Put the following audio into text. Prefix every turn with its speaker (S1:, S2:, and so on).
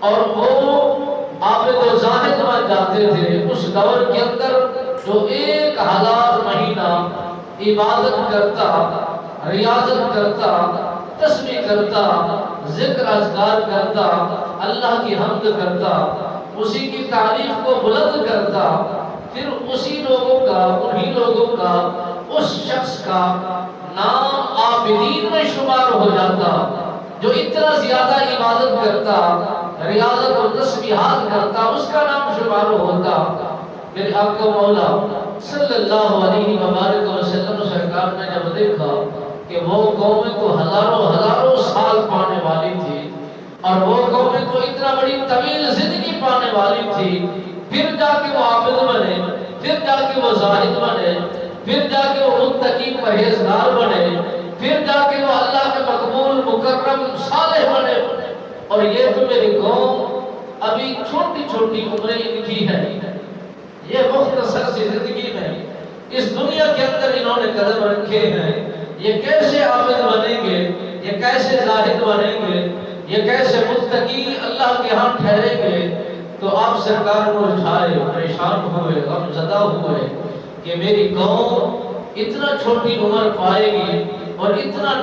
S1: اور وہ عابد و زاہد بن جاتے تھے۔ اس دور کے اندر جو 1000 مہینہ عبادت کرتا، ریاضت کرتا، تسبیح کرتا، ذکر اذکار کرتا، اللہ کی حمد کرتا، اسی کی تعریف کو بلند کرتا، پھر اسی لوگوں کا، انہی لوگوں کا، اس شخص کا نام عابدین میں شمار ہو جاتا جو اتنا زیادہ عبادت کرتا، ریاضت و تسبیحات کرتا، اس کا نام شمار ہوتا۔ پھر آقا مولا صلی اللہ علیہ وآلہ وسلم سرکار نے جب دیکھا کہ وہ قومیں تو ہزاروں سال پانے والی تھی اور وہ قومیں تو اتنا بڑی طویل زندگی پانے والی تھی، پھر جا کے وہ عابد بنے، پھر جا کے وہ زاہد بنے، پھر جا کے وہ متقی پرہیزگار بنے، پھر جا کے وہ اللہ کے مقبول مکرم صالح بنے، اور یہ تو میری قوم ابھی چھوٹی چھوٹی عمریں ان کی ہے، یہ مختصر سی زندگی میں اس دنیا کے اندر انہوں نے قدم رکھے ہیں، یہ کیسے عابد بنیں گے، یہ کیسے زاہد بنیں گے، یہ کیسے متقی اللہ کے ہاں ٹھہریں گے؟ تو آپ سرکار مرجھائے، پریشان ہوئے، غم زدہ ہوئے کہ میری قوم اتنا چھوٹی عمر پائے گی اور اتنا